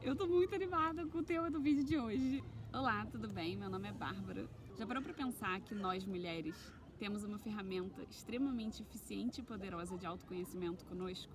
Eu tô muito animada com o tema do vídeo de hoje. Olá, tudo bem? Meu nome é Bárbara. Já parou pra pensar que nós, mulheres, temos uma ferramenta extremamente eficiente e poderosa de autoconhecimento conosco?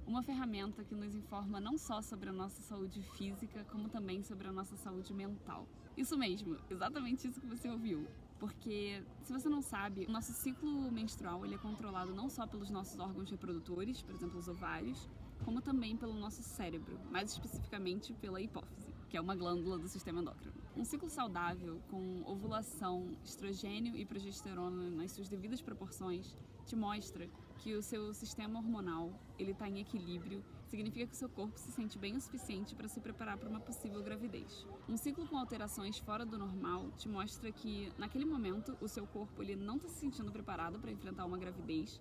Uma ferramenta que nos informa não só sobre a nossa saúde física, como também sobre a nossa saúde mental. Isso mesmo, exatamente isso que você ouviu. Porque, se você não sabe, o nosso ciclo menstrual ele é controlado não só pelos nossos órgãos reprodutores, por exemplo, os ovários, como também pelo nosso cérebro, mais especificamente pela hipófise, que é uma glândula do sistema endócrino. Um ciclo saudável, com ovulação, estrogênio e progesterona nas suas devidas proporções, te mostra que o seu sistema hormonal ele está em equilíbrio, significa que o seu corpo se sente bem o suficiente para se preparar para uma possível gravidez. Um ciclo com alterações fora do normal te mostra que, naquele momento, o seu corpo ele não está se sentindo preparado para enfrentar uma gravidez,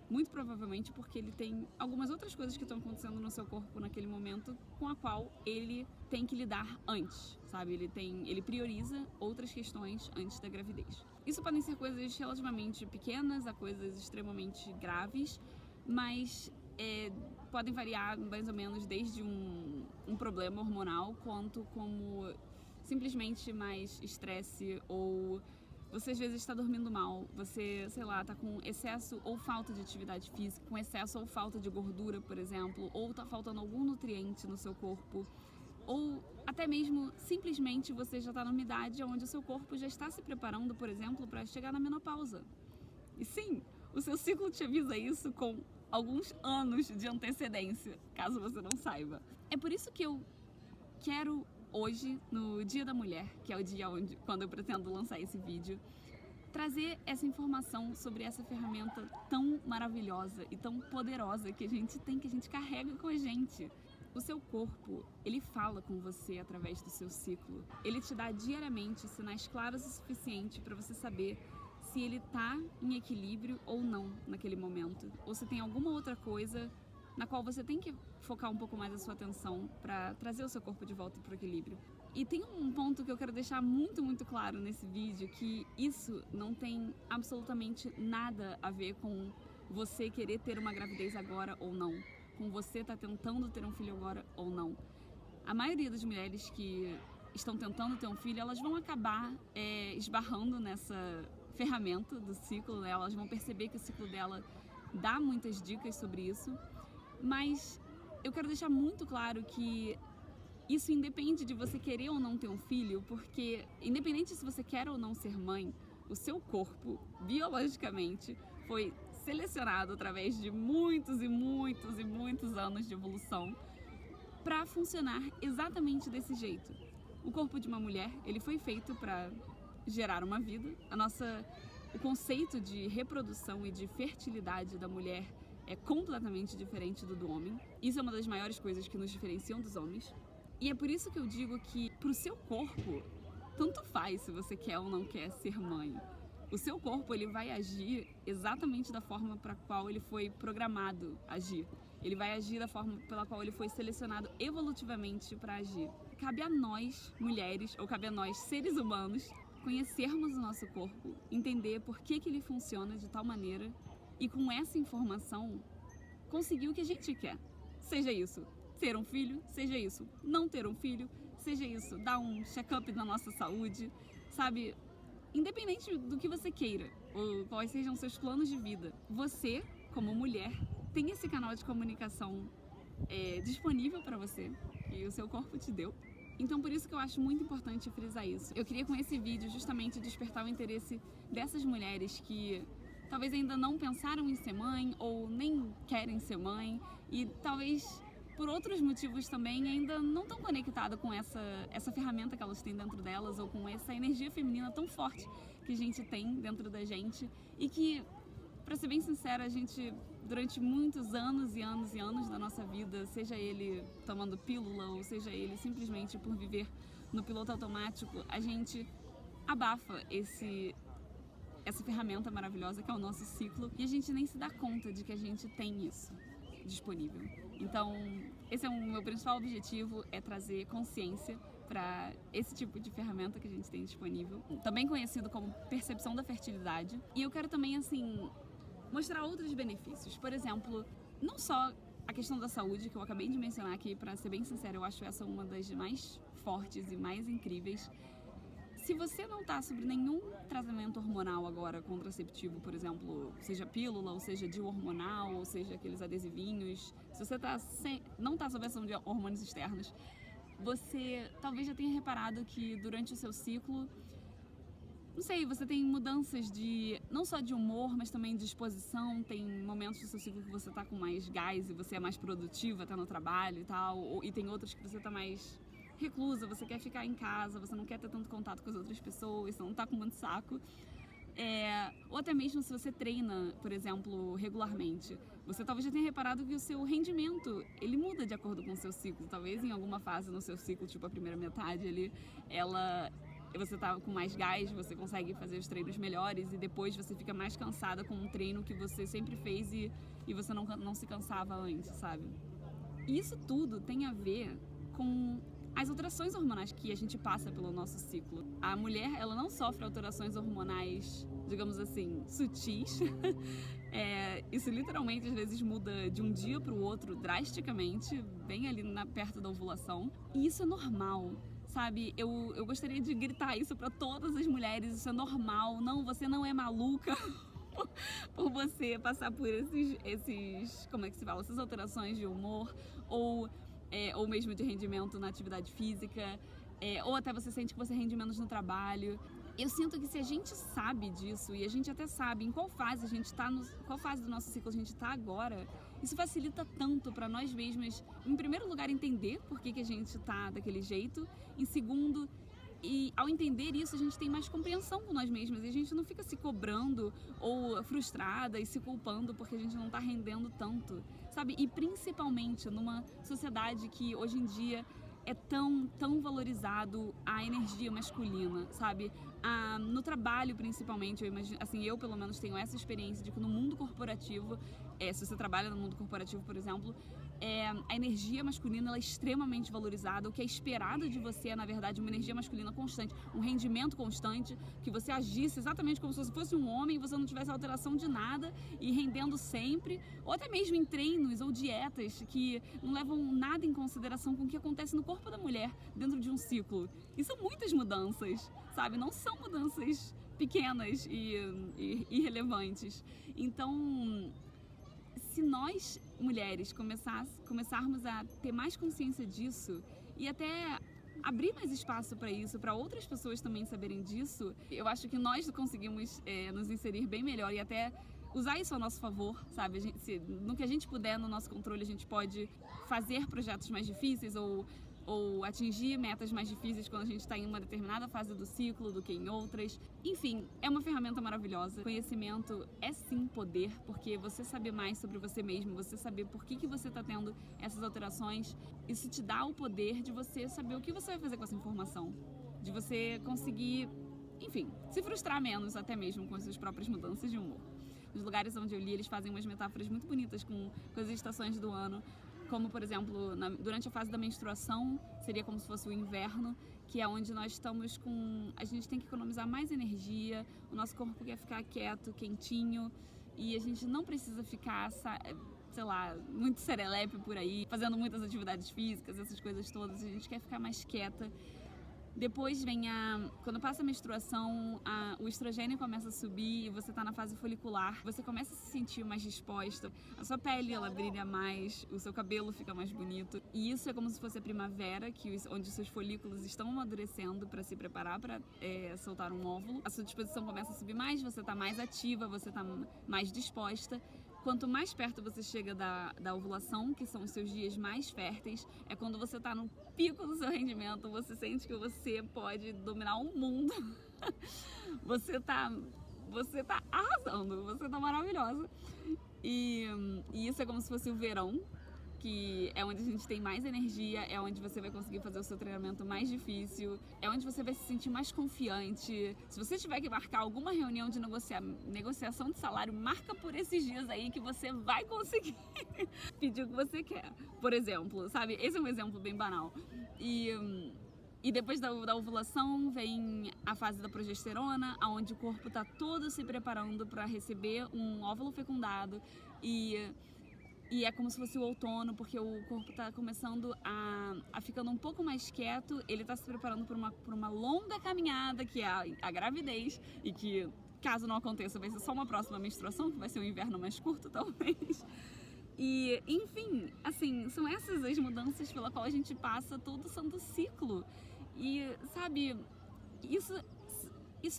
muito provavelmente porque ele tem algumas outras coisas que estão acontecendo no seu corpo naquele momento com a qual ele tem que lidar antes, sabe? Ele prioriza outras questões antes da gravidez. Isso podem ser coisas relativamente pequenas a coisas extremamente graves, mas podem variar mais ou menos desde um problema hormonal quanto como simplesmente mais estresse ou você às vezes está dormindo mal, você, sei lá, está com excesso ou falta de atividade física, com excesso ou falta de gordura, por exemplo, ou está faltando algum nutriente no seu corpo, ou até mesmo simplesmente você já está numa idade onde o seu corpo já está se preparando, por exemplo, para chegar na menopausa. E sim, o seu ciclo te avisa isso com alguns anos de antecedência, caso você não saiba. É por isso que eu quero hoje, no Dia da Mulher, que é o dia quando eu pretendo lançar esse vídeo, trazer essa informação sobre essa ferramenta tão maravilhosa e tão poderosa que a gente tem, que a gente carrega com a gente. O seu corpo, ele fala com você através do seu ciclo. Ele te dá diariamente sinais claros o suficiente para você saber se ele tá em equilíbrio ou não naquele momento, ou se tem alguma outra coisa na qual você tem que focar um pouco mais a sua atenção para trazer o seu corpo de volta para o equilíbrio. E tem um ponto que eu quero deixar muito, muito claro nesse vídeo, que isso não tem absolutamente nada a ver com você querer ter uma gravidez agora ou não, com você estar tentando ter um filho agora ou não. A maioria das mulheres que estão tentando ter um filho, elas vão acabar esbarrando nessa ferramenta do ciclo, né? Elas vão perceber que o ciclo dela dá muitas dicas sobre isso. Mas eu quero deixar muito claro que isso independe de você querer ou não ter um filho, porque independente se você quer ou não ser mãe, o seu corpo, biologicamente, foi selecionado através de muitos e muitos e muitos anos de evolução para funcionar exatamente desse jeito. O corpo de uma mulher, ele foi feito para gerar uma vida. O conceito de reprodução e de fertilidade da mulher é completamente diferente do homem. Isso é uma das maiores coisas que nos diferenciam dos homens. E é por isso que eu digo que pro seu corpo, tanto faz se você quer ou não quer ser mãe. O seu corpo ele vai agir exatamente da forma para a qual ele foi programado a agir. Ele vai agir da forma pela qual ele foi selecionado evolutivamente para agir. Cabe a nós, mulheres, ou cabe a nós, seres humanos, conhecermos o nosso corpo, entender por que ele funciona de tal maneira e com essa informação conseguir o que a gente quer. Seja isso ter um filho, seja isso não ter um filho, seja isso dar um check-up na nossa saúde, sabe? Independente do que você queira ou quais sejam seus planos de vida, você, como mulher, tem esse canal de comunicação disponível para você e o seu corpo te deu. Então por isso que eu acho muito importante frisar isso. Eu queria com esse vídeo justamente despertar o interesse dessas mulheres que talvez ainda não pensaram em ser mãe ou nem querem ser mãe e talvez por outros motivos também ainda não estão conectadas com essa ferramenta que elas têm dentro delas ou com essa energia feminina tão forte que a gente tem dentro da gente e que, pra ser bem sincera, a gente durante muitos anos e anos e anos da nossa vida, seja ele tomando pílula ou seja ele simplesmente por viver no piloto automático, a gente abafa essa ferramenta maravilhosa que é o nosso ciclo e a gente nem se dá conta de que a gente tem isso disponível. Então, esse é o meu principal objetivo, é trazer consciência para esse tipo de ferramenta que a gente tem disponível, também conhecido como percepção da fertilidade. E eu quero também, assim, mostrar outros benefícios. Por exemplo, não só a questão da saúde, que eu acabei de mencionar aqui, pra ser bem sincera, eu acho essa uma das mais fortes e mais incríveis. Se você não tá sobre nenhum tratamento hormonal agora, contraceptivo, por exemplo, seja pílula, ou seja DIU hormonal, ou seja aqueles adesivinhos, se você não tá sob ação de hormônios externos, você talvez já tenha reparado que durante o seu ciclo, não sei, você tem mudanças não só de humor, mas também de disposição. Tem momentos do seu ciclo que você tá com mais gás e você é mais produtiva, tá no trabalho e tal, e tem outros que você tá mais reclusa, você quer ficar em casa, você não quer ter tanto contato com as outras pessoas, você não tá com muito saco. Ou até mesmo se você treina, por exemplo, regularmente, você talvez já tenha reparado que o seu rendimento, ele muda de acordo com o seu ciclo. Talvez em alguma fase no seu ciclo, tipo a primeira metade ali, você tá com mais gás, você consegue fazer os treinos melhores, e depois você fica mais cansada com um treino que você sempre fez e você não se cansava antes, sabe? E isso tudo tem a ver com as alterações hormonais que a gente passa pelo nosso ciclo. A mulher, ela não sofre alterações hormonais, digamos assim, sutis. Isso literalmente às vezes muda de um dia para o outro drasticamente, bem ali perto da ovulação. E isso é normal, sabe? Eu gostaria de gritar isso para todas as mulheres, isso é normal. Não, você não é maluca por você passar por esses, como é que se fala? Essas alterações de humor, ou mesmo de rendimento na atividade física, ou até você sente que você rende menos no trabalho. Eu sinto que se a gente sabe disso, e a gente até sabe em qual fase a gente tá, qual fase do nosso ciclo a gente tá agora, isso facilita tanto para nós mesmas, em primeiro lugar, entender por que a gente tá daquele jeito, em segundo, e ao entender isso, a gente tem mais compreensão com nós mesmas, e a gente não fica se cobrando ou frustrada e se culpando porque a gente não tá rendendo tanto, sabe? E principalmente numa sociedade que hoje em dia é tão valorizado a energia masculina, sabe? No trabalho, principalmente, eu imagino, assim, eu pelo menos tenho essa experiência de que no mundo corporativo, se você trabalha no mundo corporativo, por exemplo, a energia masculina ela é extremamente valorizada. O que é esperado de você é, na verdade, uma energia masculina constante, um rendimento constante, que você agisse exatamente como se você fosse um homem e você não tivesse alteração de nada e rendendo sempre, ou até mesmo em treinos ou dietas que não levam nada em consideração com o que acontece no corpo da mulher dentro de um ciclo. E são muitas mudanças, sabe? Não são mudanças pequenas e irrelevantes. Então, se nós, mulheres, começarmos a ter mais consciência disso e até abrir mais espaço para isso, para outras pessoas também saberem disso, eu acho que nós conseguimos nos inserir bem melhor e até usar isso ao nosso favor, sabe? No que a gente puder, no nosso controle, a gente pode fazer projetos mais difíceis ou atingir metas mais difíceis quando a gente está em uma determinada fase do ciclo do que em outras. Enfim, é uma ferramenta maravilhosa. Conhecimento é sim poder, porque você saber mais sobre você mesmo, você saber por que você está tendo essas alterações, isso te dá o poder de você saber o que você vai fazer com essa informação, de você conseguir, enfim, se frustrar menos até mesmo com as suas próprias mudanças de humor. Nos lugares onde eu li, eles fazem umas metáforas muito bonitas com as estações do ano, como, por exemplo, durante a fase da menstruação, seria como se fosse o inverno, que é onde nós estamos a gente tem que economizar mais energia, o nosso corpo quer ficar quieto, quentinho, e a gente não precisa ficar, sei lá, muito serelepe por aí, fazendo muitas atividades físicas, essas coisas todas, a gente quer ficar mais quieta. Depois vem quando passa a menstruação, o estrogênio começa a subir e você tá na fase folicular, você começa a se sentir mais disposta, a sua pele ela brilha mais, o seu cabelo fica mais bonito, e isso é como se fosse a primavera, onde seus folículos estão amadurecendo para se preparar para soltar um óvulo. A sua disposição começa a subir mais, você tá mais ativa, você tá mais disposta. Quanto mais perto você chega da ovulação, que são os seus dias mais férteis, é quando você está no pico do seu rendimento, você sente que você pode dominar o mundo. Você tá arrasando, você tá maravilhosa. E isso é como se fosse o verão, que é onde a gente tem mais energia, é onde você vai conseguir fazer o seu treinamento mais difícil, é onde você vai se sentir mais confiante. Se você tiver que marcar alguma reunião de negociação de salário, marca por esses dias aí que você vai conseguir pedir o que você quer. Por exemplo, sabe? Esse é um exemplo bem banal. E depois da ovulação vem a fase da progesterona, onde o corpo está todo se preparando para receber um óvulo fecundado e E é como se fosse o outono, porque o corpo tá começando a ficando um pouco mais quieto, ele tá se preparando por uma longa caminhada, que é a gravidez, e que, caso não aconteça, vai ser só uma próxima menstruação, que vai ser um inverno mais curto, talvez. E, enfim, assim, são essas as mudanças pela qual a gente passa todo santo ciclo. E, sabe, isso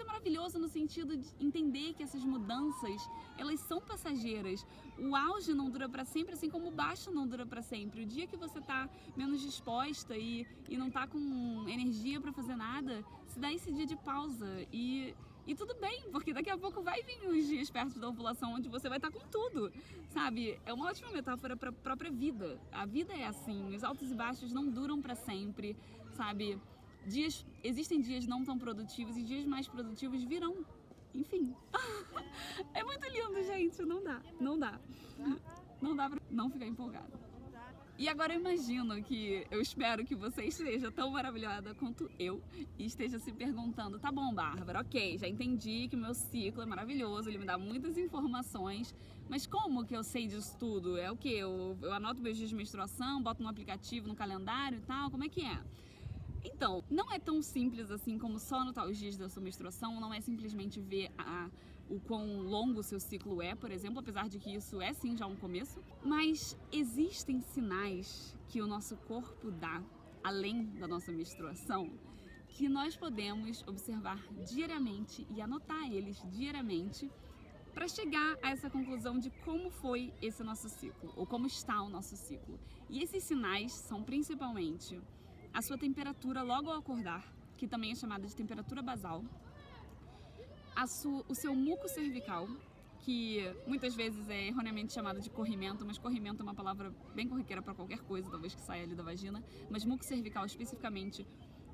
é maravilhoso no sentido de entender que essas mudanças, elas são passageiras. O auge não dura para sempre, assim como o baixo não dura para sempre. O dia que você tá menos disposta e não tá com energia para fazer nada, se dá esse dia de pausa e tudo bem, porque daqui a pouco vai vir os dias perto da ovulação onde você vai estar com tudo, sabe? É uma ótima metáfora para a própria vida. A vida é assim, os altos e baixos não duram para sempre, sabe? Existem dias não tão produtivos e dias mais produtivos virão. Enfim. É muito lindo, gente. Não dá. Não dá pra não ficar empolgada. E agora eu espero que você esteja tão maravilhada quanto eu e esteja se perguntando, tá bom, Bárbara, ok, já entendi que o meu ciclo é maravilhoso, ele me dá muitas informações, mas como que eu sei disso tudo? É o quê? Eu anoto meus dias de menstruação, boto no aplicativo, no calendário e tal, como é que é? Então, não é tão simples assim como só anotar os dias da sua menstruação, não é simplesmente ver o quão longo o seu ciclo é, por exemplo, apesar de que isso é sim já um começo, mas existem sinais que o nosso corpo dá, além da nossa menstruação, que nós podemos observar diariamente e anotar eles diariamente para chegar a essa conclusão de como foi esse nosso ciclo, ou como está o nosso ciclo. E esses sinais são principalmente a sua temperatura logo ao acordar, que também é chamada de temperatura basal, o seu muco cervical, que muitas vezes é erroneamente chamado de corrimento, mas corrimento é uma palavra bem corriqueira para qualquer coisa, talvez que saia ali da vagina, mas muco cervical especificamente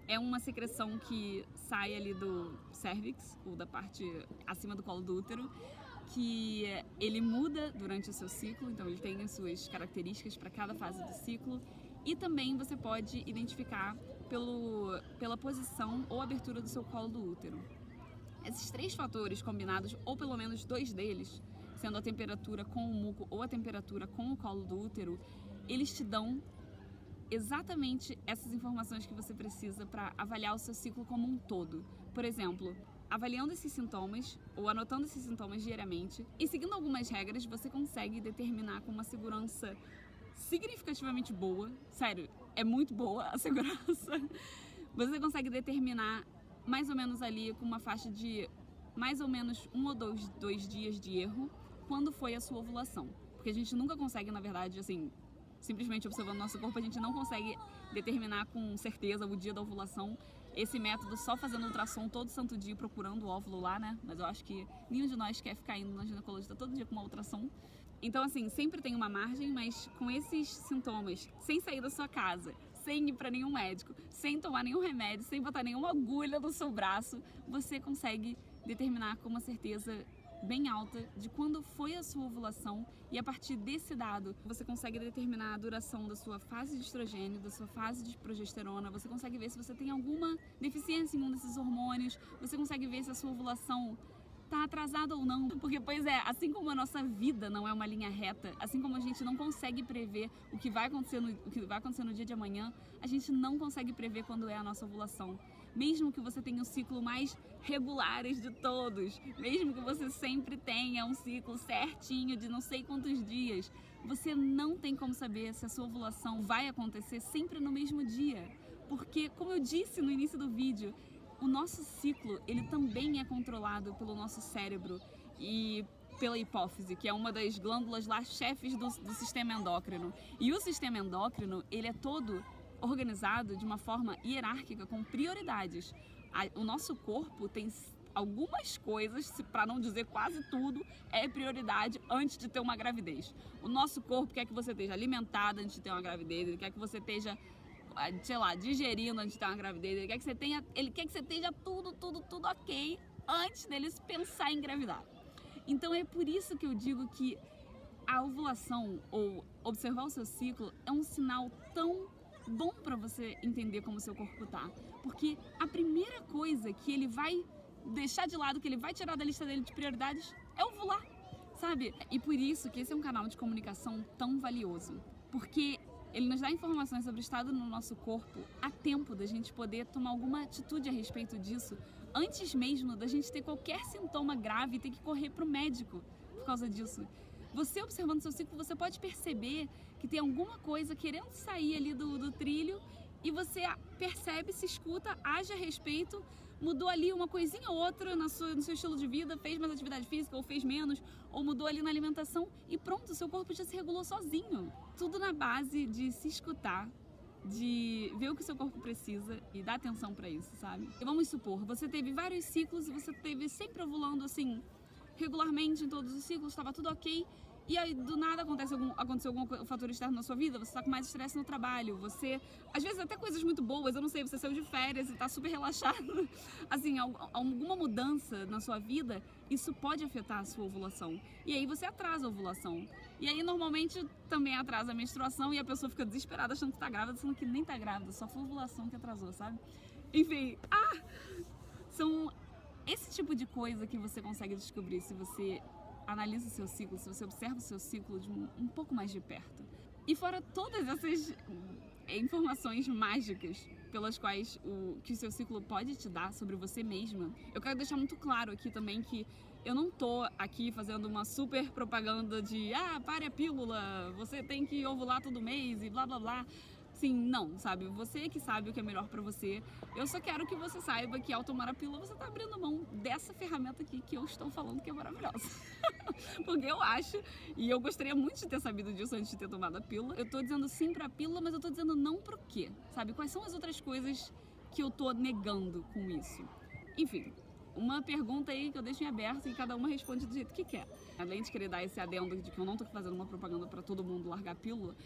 é uma secreção que sai ali do cervix, ou da parte acima do colo do útero, que ele muda durante o seu ciclo, então ele tem as suas características para cada fase do ciclo. E também você pode identificar pela posição ou abertura do seu colo do útero. Esses três fatores combinados, ou pelo menos dois deles, sendo a temperatura com o muco ou a temperatura com o colo do útero, eles te dão exatamente essas informações que você precisa para avaliar o seu ciclo como um todo. Por exemplo, avaliando esses sintomas ou anotando esses sintomas diariamente e seguindo algumas regras, você consegue determinar com uma segurança significativamente boa, sério, é muito boa a segurança, você consegue determinar mais ou menos ali com uma faixa de mais ou menos 1 ou 2 dias de erro quando foi a sua ovulação, porque a gente nunca consegue, na verdade, assim, simplesmente observando nosso corpo, a gente não consegue determinar com certeza o dia da ovulação. Esse método só fazendo ultrassom todo santo dia procurando o óvulo lá, né? Mas eu acho que nenhum de nós quer ficar indo na ginecologista todo dia com uma ultrassom. Então, assim, sempre tem uma margem, mas com esses sintomas, sem sair da sua casa, sem ir para nenhum médico, sem tomar nenhum remédio, sem botar nenhuma agulha no seu braço, você consegue determinar com uma certeza bem alta de quando foi a sua ovulação, e a partir desse dado você consegue determinar a duração da sua fase de estrogênio, da sua fase de progesterona, você consegue ver se você tem alguma deficiência em um desses hormônios, você consegue ver se a sua ovulação tá atrasada ou não, porque, pois é, assim como a nossa vida não é uma linha reta, assim como a gente não consegue prever o que vai acontecer no dia de amanhã, a gente não consegue prever quando é a nossa ovulação. Mesmo que você tenha o ciclo mais regulares de todos, mesmo que você sempre tenha um ciclo certinho de não sei quantos dias, você não tem como saber se a sua ovulação vai acontecer sempre no mesmo dia, porque, como eu disse no início do vídeo, o nosso ciclo, ele também é controlado pelo nosso cérebro e pela hipófise, que é uma das glândulas lá chefes do sistema endócrino. E o sistema endócrino, ele é todo organizado de uma forma hierárquica, com prioridades. O nosso corpo tem algumas coisas, para não dizer quase tudo, é prioridade antes de ter uma gravidez. O nosso corpo quer que você esteja alimentada antes de ter uma gravidez, ele quer que você esteja, sei lá, digerindo antes de ter uma gravidez, ele quer que você esteja tudo ok antes dele pensar em engravidar. Então é por isso que eu digo que a ovulação, ou observar o seu ciclo, é um sinal tão bom para você entender como o seu corpo tá. Porque a primeira coisa que ele vai deixar de lado, que ele vai tirar da lista dele de prioridades, é ovular. sabe? E por isso que esse é um canal de comunicação tão valioso. Porque ele nos dá informações sobre o estado no nosso corpo a tempo da gente poder tomar alguma atitude a respeito disso, antes mesmo da gente ter qualquer sintoma grave e ter que correr pro médico por causa disso. Você observando seu ciclo, você pode perceber que tem alguma coisa querendo sair ali do trilho e você percebe, se escuta, age a respeito, mudou ali uma coisinha ou outra no seu estilo de vida, fez mais atividade física ou fez menos, ou mudou ali na alimentação e pronto, seu corpo já se regulou sozinho. Tudo na base de se escutar, de ver o que seu corpo precisa e dar atenção pra isso, sabe? E vamos supor, você teve vários ciclos e você teve sempre ovulando assim, regularmente em todos os ciclos, estava tudo ok. E aí, do nada, aconteceu algum fator externo na sua vida, você tá com mais estresse no trabalho, você... Às vezes até coisas muito boas, eu não sei, você saiu de férias e tá super relaxado. Assim, alguma mudança na sua vida, isso pode afetar a sua ovulação. E aí você atrasa a ovulação. E aí, normalmente, também atrasa a menstruação e a pessoa fica desesperada achando que tá grávida, sendo que nem tá grávida, só foi a ovulação que atrasou, sabe? Enfim, são esse tipo de coisa que você consegue descobrir se você analisa o seu ciclo, se você observa o seu ciclo de um pouco mais de perto. E fora todas essas informações mágicas pelas quais que o seu ciclo pode te dar sobre você mesma, eu quero deixar muito claro aqui também que eu não tô aqui fazendo uma super propaganda de pare a pílula, você tem que ovular todo mês e blá blá blá. Sim, não, sabe? Você que sabe o que é melhor pra você. Eu só quero que você saiba que ao tomar a pílula você tá abrindo mão dessa ferramenta aqui que eu estou falando que é maravilhosa. Porque eu acho, e eu gostaria muito de ter sabido disso antes de ter tomado a pílula. Eu tô dizendo sim pra pílula, mas eu tô dizendo não pro quê, sabe? Quais são as outras coisas que eu tô negando com isso? Enfim, uma pergunta aí que eu deixo em aberto e cada uma responde do jeito que quer. Além de querer dar esse adendo de que eu não tô fazendo uma propaganda pra todo mundo largar a pílula,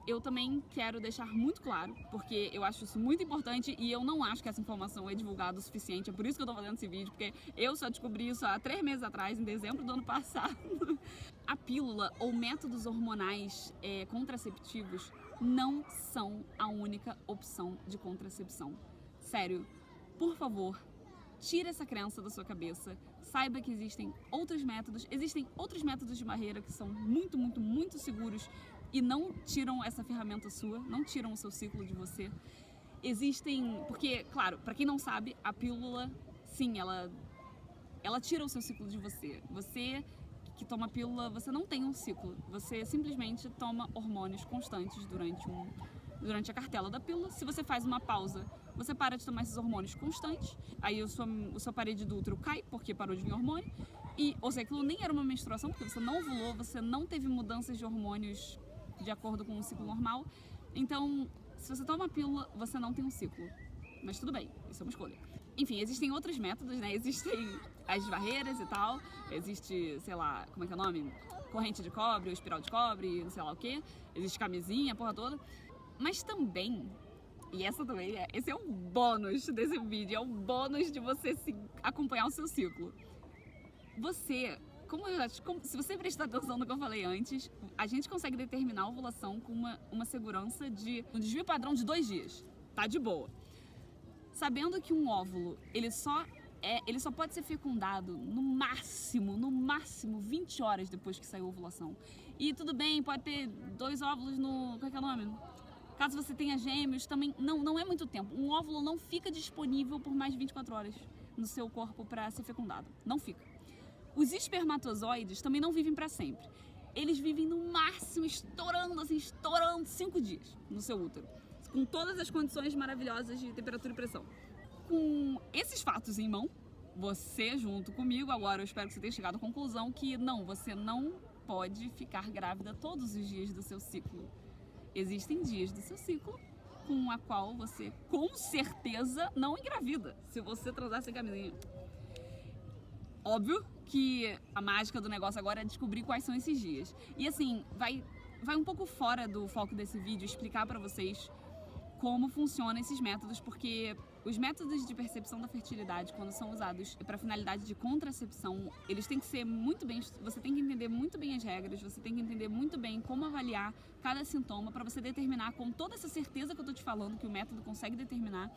eu também quero deixar muito claro, porque eu acho isso muito importante e eu não acho que essa informação é divulgada o suficiente, é por isso que eu tô fazendo esse vídeo, porque eu só descobri isso há 3 meses atrás, em dezembro do ano passado. A pílula ou métodos hormonais contraceptivos não são a única opção de contracepção. Sério, por favor, tira essa crença da sua cabeça, saiba que existem outros métodos de barreira que são muito, muito, muito seguros e não tiram essa ferramenta sua, não tiram o seu ciclo de você. Porque, claro, pra quem não sabe, a pílula, sim, ela tira o seu ciclo de você. Você que toma pílula, você não tem um ciclo, você simplesmente toma hormônios constantes durante a cartela da pílula. Se você faz uma pausa, você para de tomar esses hormônios constantes, aí o seu parede do útero cai, porque parou de vir hormônio, ou seja, aquilo nem era uma menstruação, porque você não ovulou, você não teve mudanças de hormônios de acordo com o ciclo normal. Então, se você toma pílula, você não tem um ciclo. Mas tudo bem, isso é uma escolha. Enfim, existem outros métodos, né? Existem as barreiras e tal, existe, sei lá, como é que é o nome? Corrente de cobre, ou espiral de cobre, não sei lá o quê. Existe camisinha, a porra toda. Mas também, e esse é um bônus desse vídeo, é um bônus de você acompanhar o seu ciclo. Se você prestar atenção no que eu falei antes, a gente consegue determinar a ovulação com uma segurança de um desvio padrão de 2 dias. Tá de boa. Sabendo que um óvulo, ele só pode ser fecundado no máximo 20 horas depois que saiu a ovulação. E tudo bem, pode ter 2 óvulos qual é que é o nome? Caso você tenha gêmeos, também não é muito tempo. Um óvulo não fica disponível por mais de 24 horas no seu corpo para ser fecundado. Não fica. Os espermatozoides também não vivem para sempre. Eles vivem no máximo, estourando 5 dias no seu útero. Com todas as condições maravilhosas de temperatura e pressão. Com esses fatos em mão, você junto comigo, agora eu espero que você tenha chegado à conclusão que você não pode ficar grávida todos os dias do seu ciclo. Existem dias do seu ciclo com a qual você com certeza não engravida se você transar sem camisinha. Óbvio que a mágica do negócio agora é descobrir quais são esses dias. E assim, vai um pouco fora do foco desse vídeo explicar pra vocês como funcionam esses métodos, porque os métodos de percepção da fertilidade, quando são usados para finalidade de contracepção, eles têm que ser muito bem, você tem que entender muito bem as regras, você tem que entender muito bem como avaliar cada sintoma para você determinar com toda essa certeza que eu tô te falando, que o método consegue determinar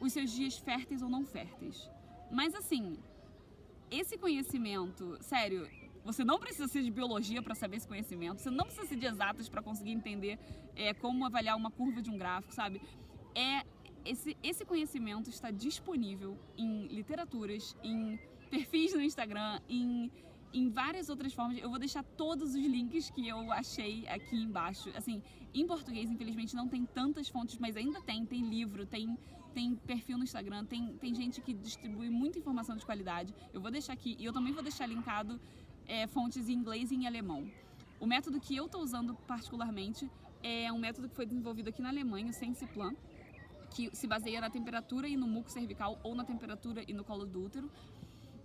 os seus dias férteis ou não férteis. Mas assim, esse conhecimento, sério, Você não precisa ser de biologia para saber esse conhecimento. Você não precisa ser de exatas para conseguir entender como avaliar uma curva de um gráfico, sabe? Esse conhecimento está disponível em literaturas, em perfis no Instagram, em várias outras formas. Eu vou deixar todos os links que eu achei aqui embaixo. Assim, em português, infelizmente, não tem tantas fontes, mas ainda tem livro, tem perfil no Instagram, tem gente que distribui muita informação de qualidade. Eu vou deixar aqui, e eu também vou deixar linkado fontes em inglês e em alemão. O método que eu estou usando particularmente é um método que foi desenvolvido aqui na Alemanha, o Sensiplan, que se baseia na temperatura e no muco cervical ou na temperatura e no colo do útero.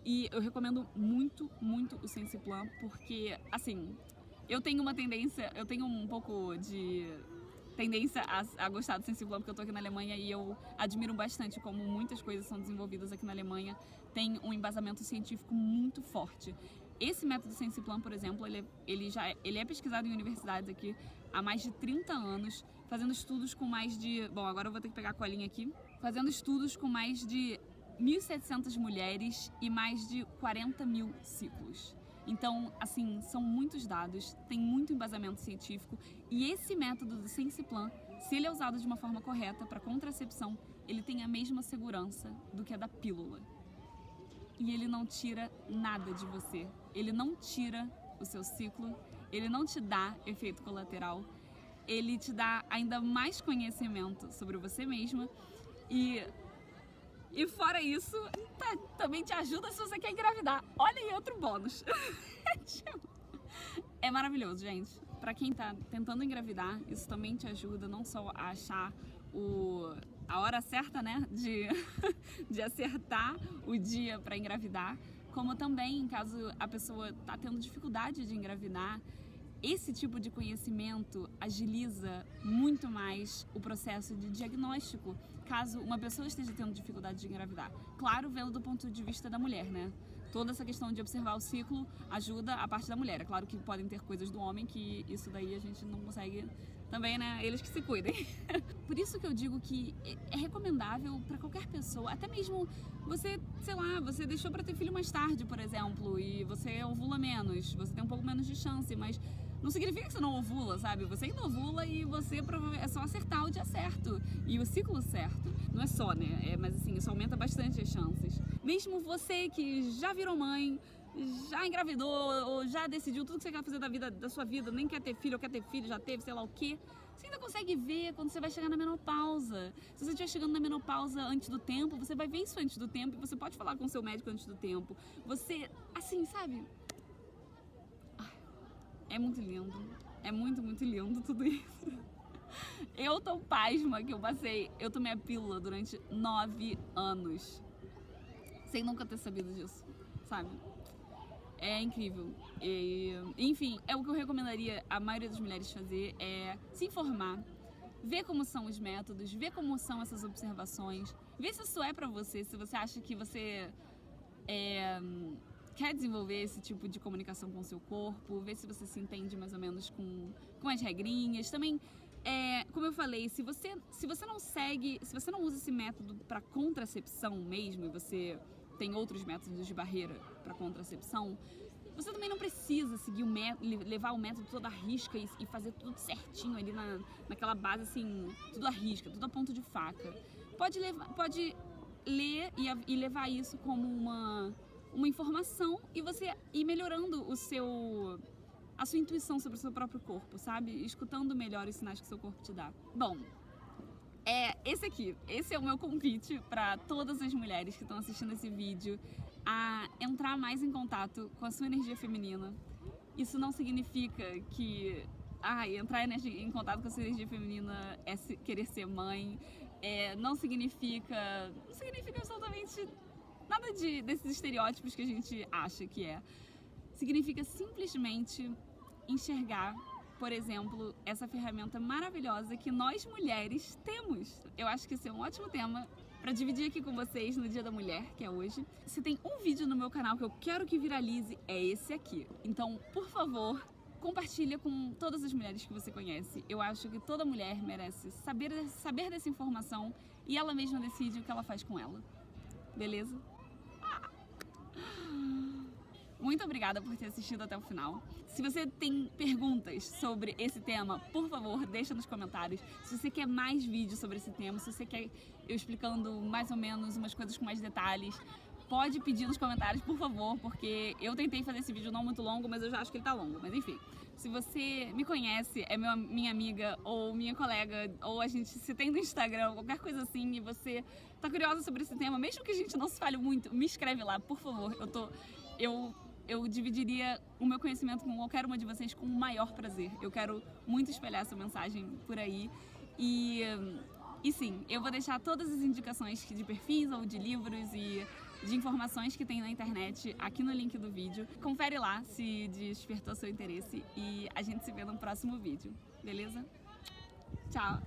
E eu recomendo muito, muito o Sensiplan, porque, assim, eu tenho um pouco de tendência a gostar do Sensiplan, porque eu tô aqui na Alemanha e eu admiro bastante como muitas coisas são desenvolvidas aqui na Alemanha, tem um embasamento científico muito forte. Esse método Sensiplan, por exemplo, ele é pesquisado em universidades aqui há mais de 30 anos, fazendo estudos com mais de... Bom, agora eu vou ter que pegar a colinha aqui. Fazendo estudos com mais de 1.700 mulheres e mais de 40 mil ciclos. Então, assim, são muitos dados, tem muito embasamento científico e esse método do Sensiplan, se ele é usado de uma forma correta para contracepção, ele tem a mesma segurança do que a da pílula. E ele não tira nada de você. Ele não tira o seu ciclo, ele não te dá efeito colateral, ele te dá ainda mais conhecimento sobre você mesma e fora isso, também te ajuda se você quer engravidar. Olha aí outro bônus. É maravilhoso, gente. Pra quem tá tentando engravidar, isso também te ajuda não só a achar a hora certa, né, de acertar o dia pra engravidar, como também, caso a pessoa tá tendo dificuldade de engravidar, esse tipo de conhecimento agiliza muito mais o processo de diagnóstico, caso uma pessoa esteja tendo dificuldade de engravidar. Claro, vendo do ponto de vista da mulher, né? Toda essa questão de observar o ciclo ajuda a parte da mulher. É claro que podem ter coisas do homem que isso daí a gente não consegue também, né? Eles que se cuidem. Por isso que eu digo que é recomendável para qualquer pessoa, até mesmo você, sei lá, você deixou para ter filho mais tarde, por exemplo, e você ovula menos, você tem um pouco menos de chance, mas não significa que você não ovula, sabe? Você ainda ovula e você é só acertar o dia certo e o ciclo certo. Não é só, né? Mas assim, isso aumenta bastante as chances. Mesmo você que já virou mãe, já engravidou ou já decidiu tudo que você quer fazer da sua vida, nem quer ter filho ou quer ter filho, já teve, sei lá o quê, você ainda consegue ver quando você vai chegar na menopausa. Se você estiver chegando na menopausa antes do tempo, você vai ver isso antes do tempo e você pode falar com o seu médico antes do tempo. Você, assim, sabe? É muito lindo. É muito, muito lindo tudo isso. Eu tô pasma que eu tomei a pílula durante 9 anos. Sem nunca ter sabido disso, sabe? É incrível. Enfim, é o que eu recomendaria a maioria das mulheres fazer, é se informar, ver como são os métodos, ver como são essas observações, ver se isso é pra você, se você acha que você quer desenvolver esse tipo de comunicação com o seu corpo, ver se você se entende mais ou menos com as regrinhas. Também, como eu falei, se você não usa esse método para contracepção mesmo, e você tem outros métodos de barreira para contracepção, você também não precisa seguir levar o método toda à risca e fazer tudo certinho ali naquela base, assim, tudo à risca, tudo a ponto de faca. Pode ler e levar isso como uma informação e você ir melhorando a sua intuição sobre o seu próprio corpo, sabe? Escutando melhor os sinais que o seu corpo te dá. Bom, esse é o meu convite para todas as mulheres que estão assistindo esse vídeo a entrar mais em contato com a sua energia feminina. Isso não significa que entrar em contato com a sua energia feminina é querer ser mãe, não significa absolutamente nada desses estereótipos que a gente acha que é. Significa simplesmente enxergar, por exemplo, essa ferramenta maravilhosa que nós mulheres temos. Eu acho que esse é um ótimo tema para dividir aqui com vocês no Dia da Mulher, que é hoje. Se tem um vídeo no meu canal que eu quero que viralize, é esse aqui. Então, por favor, compartilha com todas as mulheres que você conhece. Eu acho que toda mulher merece saber dessa informação e ela mesma decide o que ela faz com ela. Beleza? muito obrigada por ter assistido até o final. Se você tem perguntas sobre esse tema, por favor, deixa nos comentários. Se você quer mais vídeos sobre esse tema, se você quer eu explicando mais ou menos umas coisas com mais detalhes, pode pedir nos comentários, por favor, porque eu tentei fazer esse vídeo não muito longo, mas eu já acho que ele tá longo. Mas enfim, se você me conhece, é minha amiga ou minha colega, ou a gente se tem no Instagram, qualquer coisa assim, e você tá curiosa sobre esse tema, mesmo que a gente não se fale muito, me escreve lá, por favor. Eu dividiria o meu conhecimento com qualquer uma de vocês com o maior prazer. Eu quero muito espalhar essa mensagem por aí. E sim, eu vou deixar todas as indicações de perfis ou de livros e de informações que tem na internet aqui no link do vídeo. Confere lá se despertou seu interesse e a gente se vê no próximo vídeo, beleza? Tchau!